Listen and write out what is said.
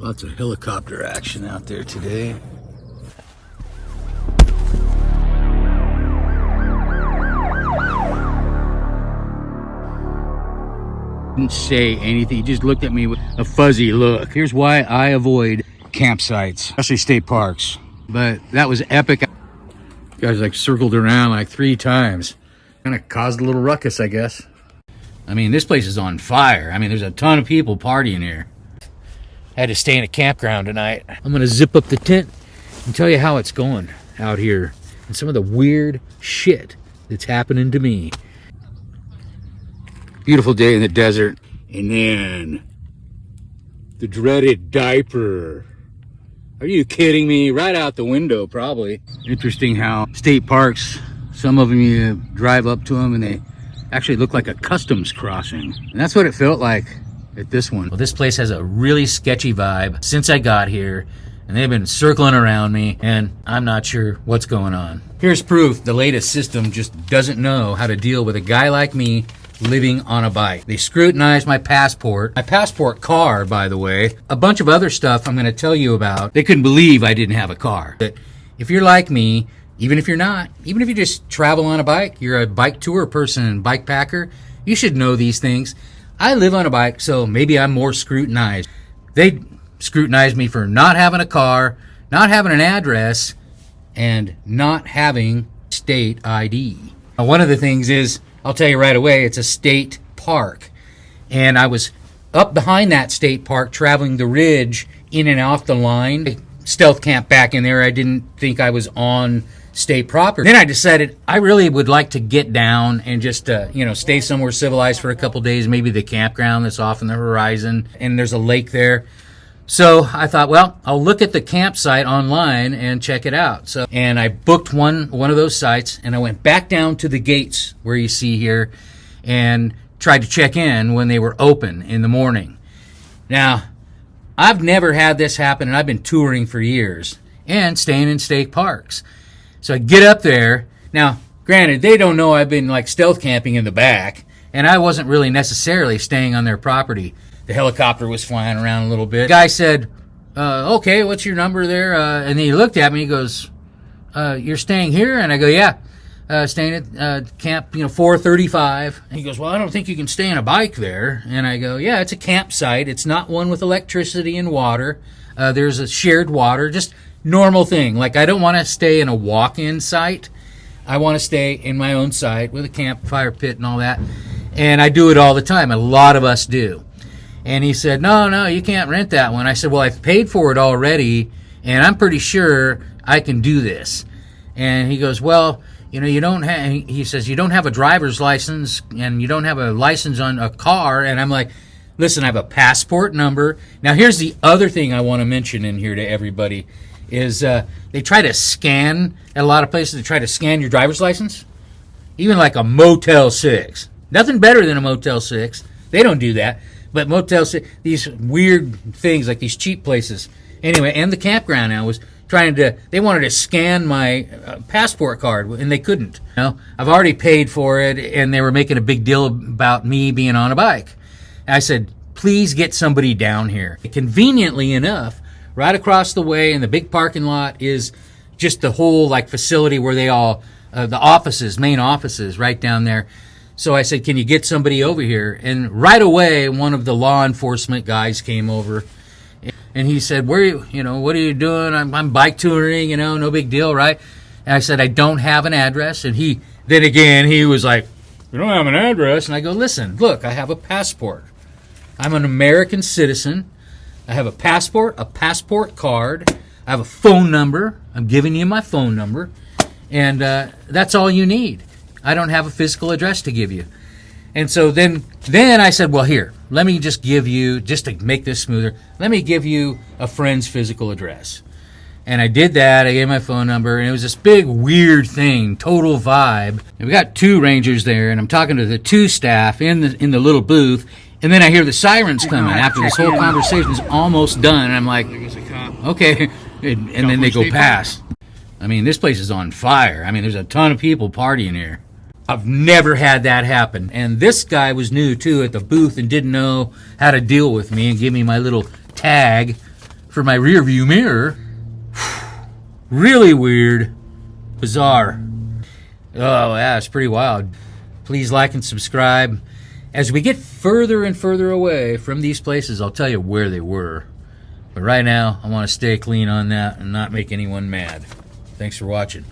Lots of helicopter action out there today. Didn't say anything. He just looked at me with a fuzzy look. Here's why I avoid campsites, especially state parks. But that was epic. Guys like circled around like 3 times. Kind of caused a little ruckus, I guess. I mean, this place is on fire. I mean, there's a ton of people partying here. Had to stay in a campground tonight. I'm gonna zip up the tent and tell you how it's going out here and some of the weird shit that's happening to me. Beautiful day in the desert, and then the dreaded diaper. Are you kidding me? Right out the window, probably. Interesting how state parks, some of them you drive up to them and they actually look like a customs crossing. And that's what it felt like at this one. Well, this place has a really sketchy vibe since I got here, and they've been circling around me, and I'm not sure what's going on. Here's proof the latest system just doesn't know how to deal with a guy like me living on a bike. They scrutinized my passport card, by the way, a bunch of other stuff I'm going to tell you about. They couldn't believe I didn't have a car. But if you're like me, even if you're not, even if you just travel on a bike, you're a bike tour person, bike packer, you should know these things. I live on a bike, so maybe I'm more scrutinized. They scrutinized me for not having a car, not having an address, and not having state ID. Now, one of the things is, I'll tell you right away, it's a state park. And I was up behind that state park traveling the ridge in and off the line. I stealth camped back in there. I didn't think I was on state property. Then I decided I really would like to get down and just, stay somewhere civilized for a couple days, maybe the campground that's off in the horizon, and there's a lake there. So I thought, well, I'll look at the campsite online and check it out. And I booked one of those sites, and I went back down to the gates where you see here and tried to check in when they were open in the morning. Now, I've never had this happen, and I've been touring for years and staying in state parks. So I get up there. Now, granted, they don't know I've been like stealth camping in the back, and I wasn't really necessarily staying on their property. The helicopter was flying around a little bit. The guy said, okay, what's your number there? And he looked at me, he goes, you're staying here? And I go, yeah, staying at camp, 435. And he goes, well, I don't think you can stay on a bike there. And I go, yeah, it's a campsite. It's not one with electricity and water. There's a shared water, just normal thing. Like, I don't want to stay in a walk-in site. I want to stay in my own site with a campfire pit and all that. And I do it all the time. A lot of us do. And he said, no, you can't rent that one. I said, well, I've paid for it already, and I'm pretty sure I can do this. And he goes, well, you don't have, he says, you don't have a driver's license, and you don't have a license on a car. And I'm like, listen, I have a passport number. Now, here's the other thing I want to mention in here to everybody is they try to scan, at a lot of places, they try to scan your driver's license. Even like a Motel 6. Nothing better than a Motel 6. They don't do that. But motels, these weird things like these cheap places. Anyway, and the campground now was they wanted to scan my passport card, and they couldn't. I've already paid for it, and they were making a big deal about me being on a bike. And I said, please get somebody down here. Conveniently enough, right across the way in the big parking lot is just the whole facility where they all, the offices, main offices right down there. So I said, can you get somebody over here? And right away, one of the law enforcement guys came over, and he said, what are you doing? I'm bike touring, no big deal, right? And I said, I don't have an address. And he was like, you don't have an address? And I go, listen, look, I have a passport. I'm an American citizen. I have a passport card. I have a phone number. I'm giving you my phone number. And that's all you need. I don't have a physical address to give you. And so then I said, well, here, let me just give you, just to make this smoother, let me give you a friend's physical address. And I did that. I gave my phone number, and it was this big, weird thing, total vibe. And we got 2 rangers there, and I'm talking to the 2 staff in the little booth, and then I hear the sirens coming after this whole conversation is almost done, and I'm like, okay, and then they go past. I mean, this place is on fire. I mean, there's a ton of people partying here. I've never had that happen. And this guy was new, too, at the booth and didn't know how to deal with me and give me my little tag. for my rear view mirror. Really weird. Bizarre. Oh, yeah, it's pretty wild. Please like and subscribe. As we get further and further away from these places, I'll tell you where they were. But right now, I want to stay clean on that and not make anyone mad. Thanks for watching.